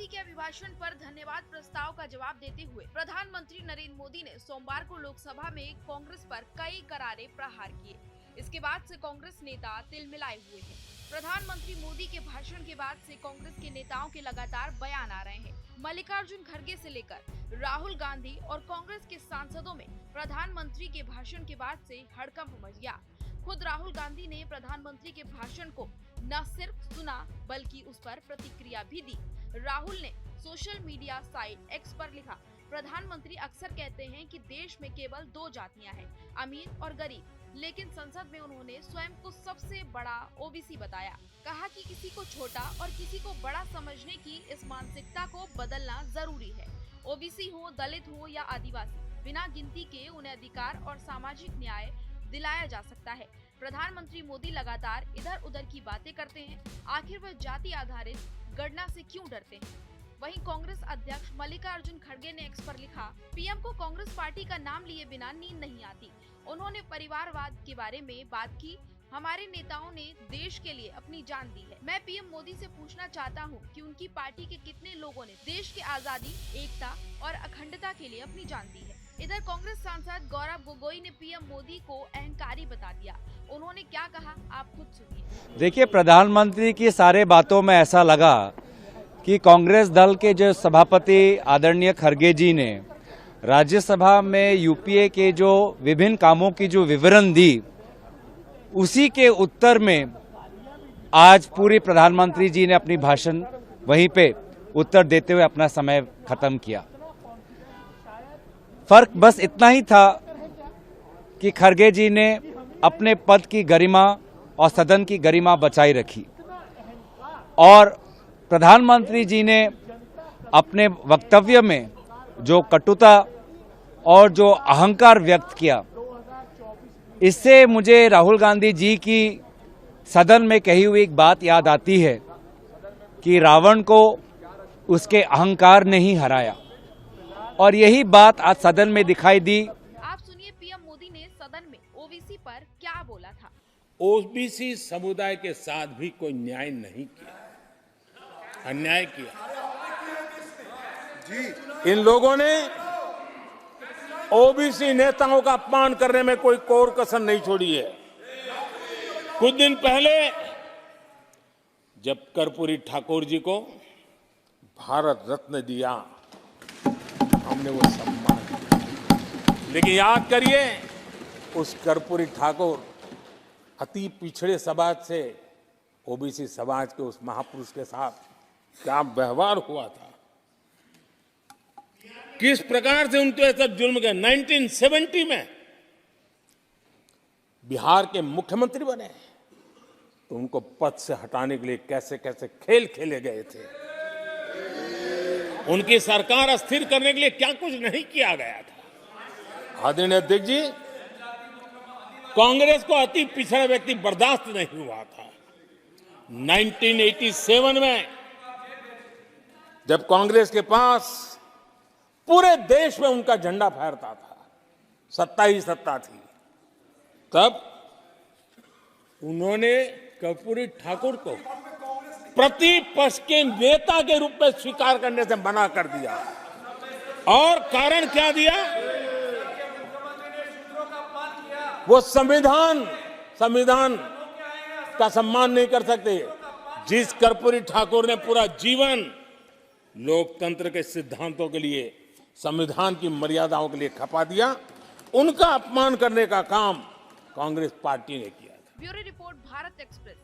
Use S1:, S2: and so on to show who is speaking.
S1: गांधी के अभिभाषण पर धन्यवाद प्रस्ताव का जवाब देते हुए प्रधानमंत्री नरेंद्र मोदी ने सोमवार को लोकसभा में कांग्रेस पर कई करारे प्रहार किए। इसके बाद से कांग्रेस नेता तिलमिलाए हुए हैं। प्रधानमंत्री मोदी के भाषण के बाद से कांग्रेस के नेताओं के लगातार बयान आ रहे हैं। मल्लिकार्जुन खड़गे से लेकर राहुल गांधी और कांग्रेस के सांसदों में प्रधानमंत्री के भाषण के बाद से हड़कंप मच गया। खुद राहुल गांधी ने प्रधानमंत्री के भाषण को न सिर्फ सुना बल्कि उस पर प्रतिक्रिया भी दी। राहुल ने सोशल मीडिया साइट एक्स पर लिखा, प्रधानमंत्री अक्सर कहते हैं कि देश में केवल दो जातियां हैं, अमीर और गरीब, लेकिन संसद में उन्होंने स्वयं को सबसे बड़ा ओबीसी बताया। कहा कि किसी को छोटा और किसी को बड़ा समझने की इस मानसिकता को बदलना जरूरी है। ओबीसी हो, दलित हो या आदिवासी, बिना गिनती के उन्हें अधिकार और सामाजिक न्याय दिलाया जा सकता है। प्रधानमंत्री मोदी लगातार इधर उधर की बातें करते हैं, आखिर वह जाति आधारित गणना से क्यों डरते हैं? वहीं कांग्रेस अध्यक्ष मल्लिकार्जुन खड़गे ने एक्स पर लिखा, पीएम को कांग्रेस पार्टी का नाम लिए बिना नींद नहीं आती। उन्होंने परिवारवाद के बारे में बात की। हमारे नेताओं ने देश के लिए अपनी जान दी है। मैं पीएम मोदी से पूछना चाहता हूं कि उनकी पार्टी के कितने लोगों ने देश की आजादी, एकता और अखंडता के लिए अपनी जान दी है। इधर कांग्रेस सांसद गौरव गोगोई ने पीएम मोदी को अहंकारी बता दिया। उन्होंने क्या कहा, आप खुद सुनिए।
S2: देखिए, प्रधानमंत्री की सारे बातों में ऐसा लगा कि कांग्रेस दल के जो सभापति आदरणीय खड़गे जी ने राज्यसभा में यूपीए के जो विभिन्न कामों की जो विवरण दी, उसी के उत्तर में आज पूरी प्रधानमंत्री जी ने अपनी भाषण वहीं पे उत्तर देते हुए अपना समय खत्म किया। फर्क बस इतना ही था कि खड़गे जी ने अपने पद की गरिमा और सदन की गरिमा बचाई रखी और प्रधानमंत्री जी ने अपने वक्तव्य में जो कटुता और जो अहंकार व्यक्त किया, इससे मुझे राहुल गांधी जी की सदन में कही हुई एक बात याद आती है कि रावण को उसके अहंकार ने ही हराया, और यही बात आज सदन में दिखाई दी।
S1: आप सुनिए पीएम मोदी ने सदन में ओबीसी पर क्या बोला था।
S3: ओबीसी समुदाय के साथ भी कोई न्याय नहीं किया, अन्याय किया। इन लोगों ने ओबीसी नेताओं का अपमान करने में कोई कोर कसर नहीं छोड़ी है। कुछ दिन पहले जब कर्पूरी ठाकुर जी को भारत रत्न दिया, हमने वो सम्मान किया। लेकिन याद करिए, उस कर्पूरी ठाकुर अति पिछड़े समाज से ओबीसी समाज के उस महापुरुष के साथ क्या व्यवहार हुआ था, किस प्रकार से उनके साथ जुल्म किया। 1970 में बिहार के मुख्यमंत्री बने तो उनको पद से हटाने के लिए कैसे कैसे खेल खेले गए थे। उनकी सरकार अस्थिर करने के लिए क्या कुछ नहीं किया गया था। आदरणीय अध्यक्ष जी, कांग्रेस को अति पिछड़ा व्यक्ति बर्दाश्त नहीं हुआ था। 1987 में जब कांग्रेस के पास पूरे देश में उनका झंडा फहरता था, सत्ता ही सत्ता थी, तब उन्होंने कर्पूरी ठाकुर को प्रतिपक्ष के नेता के रूप में स्वीकार करने से मना कर दिया। और कारण क्या दिया? वो संविधान का सम्मान नहीं कर सकते। जिस कर्पूरी ठाकुर ने पूरा जीवन लोकतंत्र के सिद्धांतों के लिए, संविधान की मर्यादाओं के लिए खपा दिया, उनका अपमान करने का काम कांग्रेस पार्टी ने किया था।
S1: Bureau report, Bharat express.